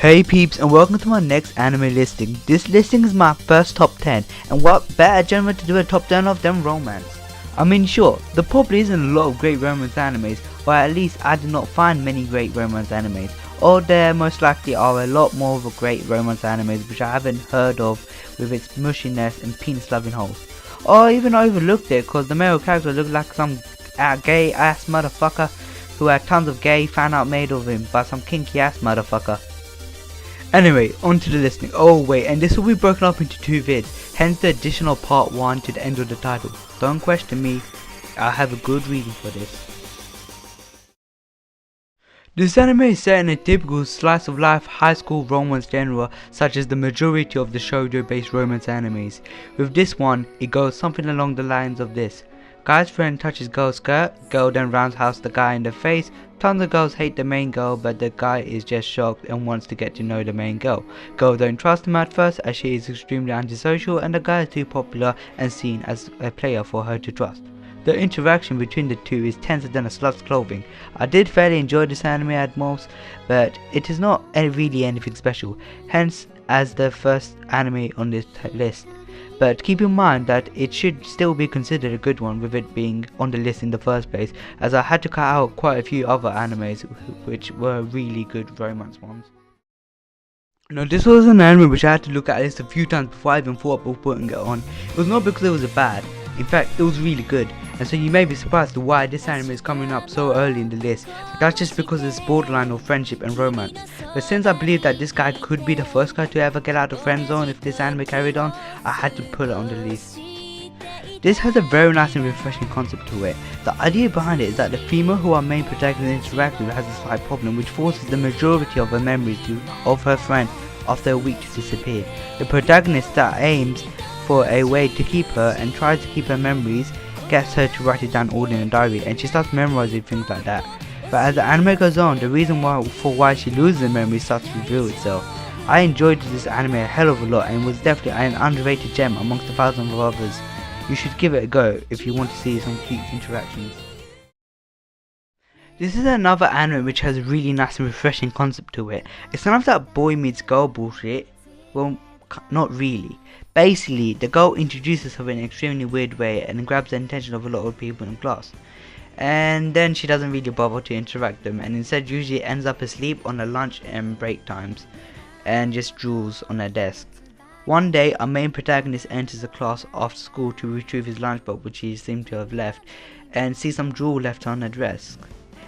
Hey peeps, and welcome to my next anime listing. This listing is my first top 10, and what better genre to do a top 10 of than romance? I mean sure, there probably isn't a lot of great romance animes, or at least I did not find many great romance animes, or there most likely are a lot more of a great romance animes which I haven't heard of with its mushiness and penis loving holes. Or even overlooked it cause the male character looked like some gay ass motherfucker who had tons of gay fan art made of him by some kinky ass motherfucker. Anyway, on to the listing. Oh wait, and this will be broken up into two vids, hence the additional part 1 to the end of the title. Don't question me, I have a good reason for this. This anime is set in a typical slice of life high school romance genre such as the majority of the shoujo based romance animes. With this one, it goes something along the lines of this. Guy's friend touches girl's skirt, girl then roundhouse the guy in the face. Tons of girls hate the main girl, but the guy is just shocked and wants to get to know the main girl. Girl don't trust him at first as she is extremely antisocial and the guy is too popular and seen as a player for her to trust. The interaction between the two is tenser than a slut's clothing. I did fairly enjoy this anime at most, but it is not really anything special, hence as the first anime on this list. But keep in mind that it should still be considered a good one with it being on the list in the first place, as I had to cut out quite a few other animes which were really good romance ones. Now this was an anime which I had to look at this a few times before I even thought about putting it on. It was not because it was bad, in fact it was really good, and so you may be surprised why this anime is coming up so early in the list, but that's just because it's borderline of friendship and romance. But since I believe that this guy could be the first guy to ever get out of friend zone if this anime carried on, I had to put it on the list. This has a very nice and refreshing concept to it. The idea behind it is that the female who our main protagonist interacts with has a slight problem which forces the majority of her memories of her friend after a week to disappear. The protagonist that aims for a way to keep her and tries to keep her memories gets her to write it down all in a diary, and she starts memorizing things like that. But as the anime goes on, the reason why she loses the memory starts to reveal itself. I enjoyed this anime a hell of a lot and was definitely an underrated gem amongst the thousands of others. You should give it a go if you want to see some cute interactions. This is another anime which has a really nice and refreshing concept to it. It's none of that boy meets girl bullshit. Well, not really. Basically, the girl introduces her in an extremely weird way and grabs the attention of a lot of people in class. And then she doesn't really bother to interact with them and instead usually ends up asleep on the lunch and break times and just drools on her desk. One day, our main protagonist enters the class after school to retrieve his lunchbox which he seemed to have left and sees some drool left on her desk.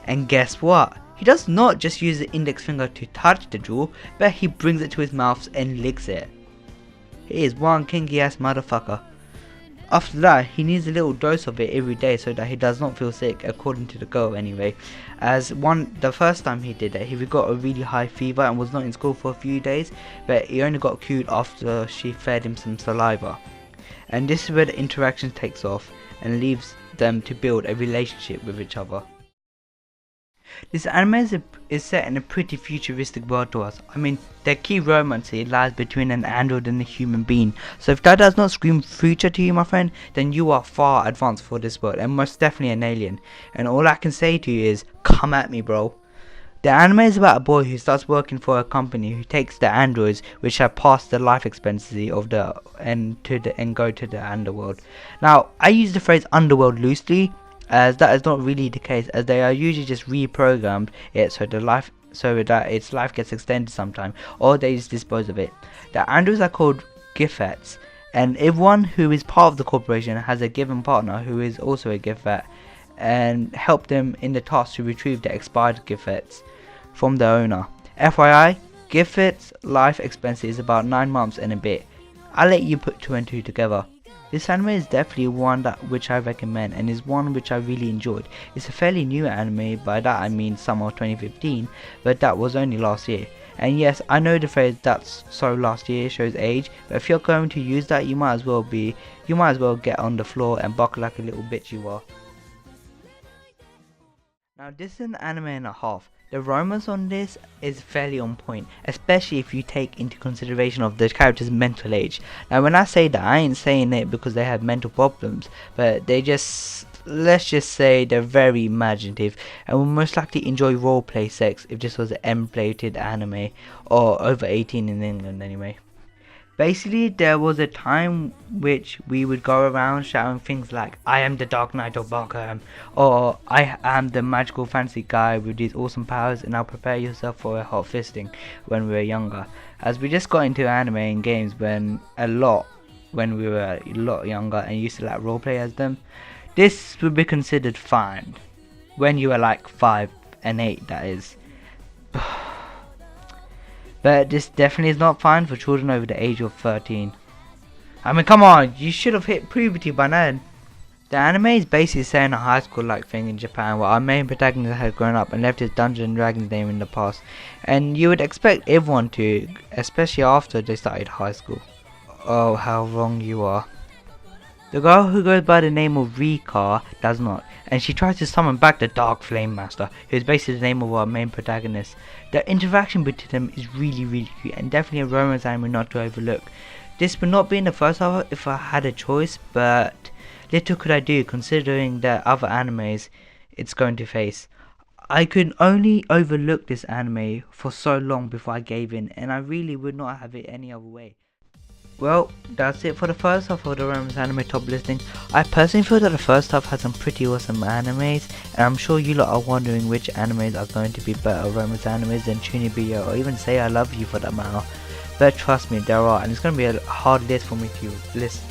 And guess what? He does not just use the index finger to touch the drool, but he brings it to his mouth and licks it. He is one kinky ass motherfucker. After that, he needs a little dose of it every day so that he does not feel sick, according to the girl anyway. As the first time he did it, he got a really high fever and was not in school for a few days, but he only got cured after she fed him some saliva. And this is where the interaction takes off and leaves them to build a relationship with each other. This anime is set in a pretty futuristic world to us. I mean, the key romance here lies between an android and a human being. So if that does not scream future to you, my friend, then you are far advanced for this world and most definitely an alien. And all I can say to you is, come at me, bro. The anime is about a boy who starts working for a company who takes the androids which have passed the life expectancy of and go to the underworld. Now, I use the phrase underworld loosely, as that is not really the case, as they are usually just reprogrammed it so that its life gets extended sometime, or they just dispose of it. The androids are called Gifets, and everyone who is part of the corporation has a given partner who is also a Gifet, and help them in the task to retrieve the expired Gifets from the owner. FYI, Gifets' life expectancy is about 9 months and a bit. I'll let you put 2 and 2 together. This anime is definitely one which I recommend and is one which I really enjoyed. It's a fairly new anime, by that I mean summer of 2015, but that was only last year. And yes, I know the phrase "that's so last year" shows age, but if you're going to use that, you might as well get on the floor and buckle like a little bitch you are. Now this is an anime and a half. The romance on this is fairly on point, especially if you take into consideration of the character's mental age. Now when I say that, I ain't saying it because they have mental problems, but they just let's just say they're very imaginative and will most likely enjoy roleplay sex if this was an M-plated anime, or over 18 in England anyway. Basically, there was a time which we would go around shouting things like, I am the Dark Knight of Arkham, or I am the magical fantasy guy with these awesome powers, and now prepare yourself for a hot fisting, when we were younger. As we just got into anime and games when we were a lot younger and used to like roleplay as them. This would be considered fine when you were like 5 and 8, that is. But this definitely is not fine for children over the age of 13. I mean, come on, you should have hit puberty by then. The anime is basically saying a high school like thing in Japan where our main protagonist had grown up and left his Dungeons and Dragons name in the past. And you would expect everyone to, especially after they started high school. Oh, how wrong you are. The girl who goes by the name of Rika does not, and she tries to summon back the Dark Flame Master, who is basically the name of our main protagonist. The interaction between them is really cute and definitely a romance anime not to overlook. This would not be in the first half if I had a choice, but little could I do considering the other animes it's going to face. I could only overlook this anime for so long before I gave in, and I really would not have it any other way. Well, that's it for the first half of the romance anime top listing. I personally feel that the first half has some pretty awesome animes, and I'm sure you lot are wondering which animes are going to be better romance animes than Chunibyo, or even Say I Love You for that matter. But trust me, there are, and it's going to be a hard list for me to list.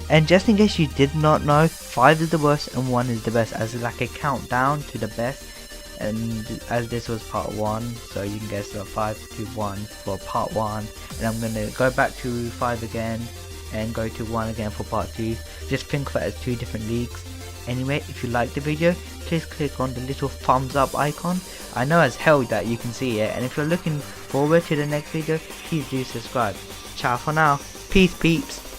And just in case you did not know, 5 is the worst and 1 is the best, as like a countdown to the best. And as this was part 1, so you can guess 5 to 1 for part 1, and I'm going to go back to 5 again and go to 1 again for part 2. Just think of it as 2 different leagues. Anyway, if you liked the video, please click on the little thumbs up icon. I know as hell that you can see it, and if you're looking forward to the next video, please do subscribe. Ciao for now. Peace peeps.